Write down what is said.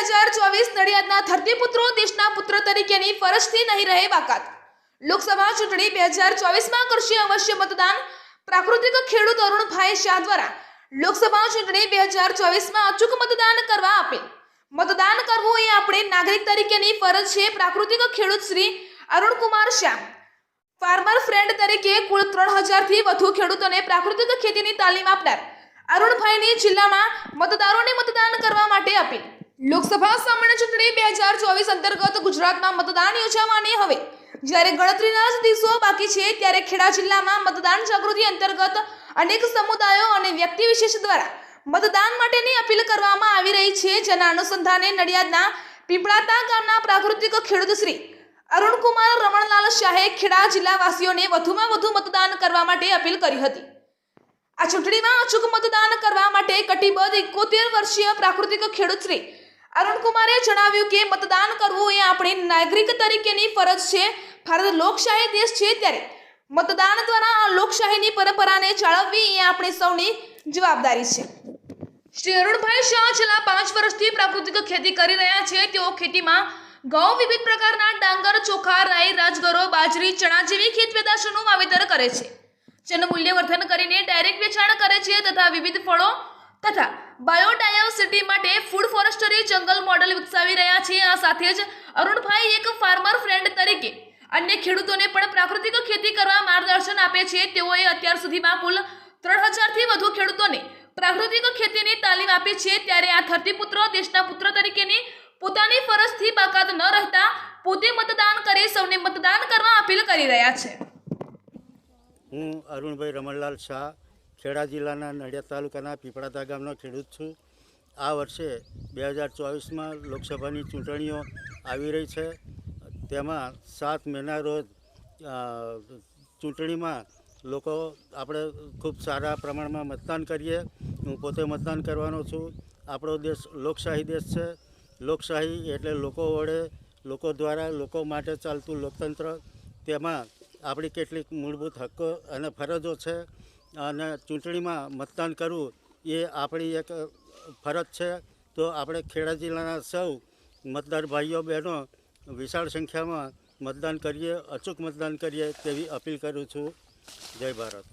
2024 નડિયાદના ધરતીપુત્રો દેશના પુત્ર તરીકેની ફરજથી નહીં રહે બાકાત। લોકસભા ચૂંટણી 2024માં કરશે અવશ્ય મતદાન। પ્રાકૃતિક ખેડૂત અરુણભાઈ શાહ દ્વારા લોકસભા ચૂંટણી 2024માં અચૂક મતદાન કરવા આપેલ। મતદાન કરવું એ આપણે નાગરિક તરીકેની ફરજ છે। પ્રાકૃતિક ખેડૂત શ્રી અરુણકુમાર શાહ ફાર્મર ફ્રેન્ડ તરીકે કુલ 3000 થી વધુ ખેડૂતોને પ્રાકૃતિક ખેતીની તાલીમ આપનાર અરુણભાઈની જિલ્લામાં મતદારોને મતદાન કરવા માટે અપીલ। લોકસભા સામાન્ય ચૂંટણી 2024 અંતર્ગત ગુજરાતમાં મતદાન યોજાવાની હવે જ્યારે ગણતરીના જ દિવસો બાકી છે ત્યારે ખેડા જિલ્લામાં મતદાન જાગૃતિ અંતર્ગત અનેક સમુદાયો અને વ્યક્તિ વિશેષ દ્વારા મતદાન માટેની અપીલ કરવામાં આવી રહી છે। જેના અનુસંધાને નડિયાદના પીપળાતા ગામના પ્રાકૃતિક ખેડૂત શ્રી અરુણકુમાર રમણલાલ શાહે ખેડા જિલ્લાવાસીઓને વધુમાં વધુ મતદાન કરવા માટે અપીલ કરી હતી। આ ચૂંટણીમાં અચૂક મતદાન કરવા માટે કટિબદ્ધ 71 વર્ષીય પ્રાકૃતિક ખેડૂત શ્રી અરુણકુમારે જણાવ્યું કે મતદાન કરવું એ આપણી નાગરિક તરીકેની ફરજ છે। ભારત લોકશાહી દેશ છે ત્યારે મતદાન દ્વારા આ લોકશાહીની પરંપરાને જાળવવી એ આપણી સૌની જવાબદારી છે। શ્રી અરુણભાઈ શાહ છેલ્લા 5 વર્ષથી પ્રાકૃતિક ખેતી કરી રહ્યા છે। તેઓ ખેતીમાં ઘઉં, વિવિધ પ્રકારના ડાંગર, ચોખા, રાઈ, રાજગરો, બાજરી, ચણા જેવી ખેત પેદાશોનું વાવેતર કરે છે, જેનું મૂલ્યવર્ધન કરીને ડાયરેક્ટ વેચાણ કરે છે તથા વિવિધ ફળો તથા બાયોડાયવર્સિટી માટે ફૂડ ફોરેસ્ટરી જંગલ મોડેલ વિકસાવી રહ્યા છે। આ સાથે જ અરુણભાઈ એક ફાર્મર ફ્રેન્ડ તરીકે અન્ય ખેડૂતોને પણ પ્રાકૃતિક ખેતી કરવા માર્ગદર્શન આપે છે। તેઓએ અત્યાર સુધીમાં કુલ 3000 થી વધુ ખેડૂતોને પ્રાકૃતિક ખેતીની તાલીમ આપી છે। ત્યારે આ ધરતીપુત્રો દેશના પુત્ર તરીકેની પોતાની ફરજથી બાકાત ન રહેતા પોતે મતદાન કરી સૌને મતદાન કરવા અપીલ કરી રહ્યા છે। હું અરુણભાઈ રમણલાલ શાહ ખેડા જિલ્લાના નડિયાદ તાલુકાના પીપળાતા ગામનો ખેડૂત છું। આ વર્ષે 2024માં લોકસભાની ચૂંટણીઓ આવી રહી છે। તેમાં 7 મેના રોજ ચૂંટણીમાં લોકો આપણે ખૂબ સારા પ્રમાણમાં મતદાન કરીએ। હું પોતે મતદાન કરવાનો છું। આપણો દેશ લોકશાહી દેશ છે। લોકશાહી એટલે લોકો વડે, લોકો દ્વારા, લોકો માટે ચાલતું લોકતંત્ર। તેમાં આપણી કેટલીક મૂળભૂત હક્કો અને ફરજો છે અને ચૂંટણીમાં મતદાન કરવું એ આપણી એક ફરજ છે। તો આપણે ખેડા જિલ્લાના સૌ મતદાર ભાઈઓ બહેનો વિશાળ સંખ્યામાં મતદાન કરીએ, અચૂક મતદાન કરીએ તેવી અપીલ કરું છું। જય ભારત।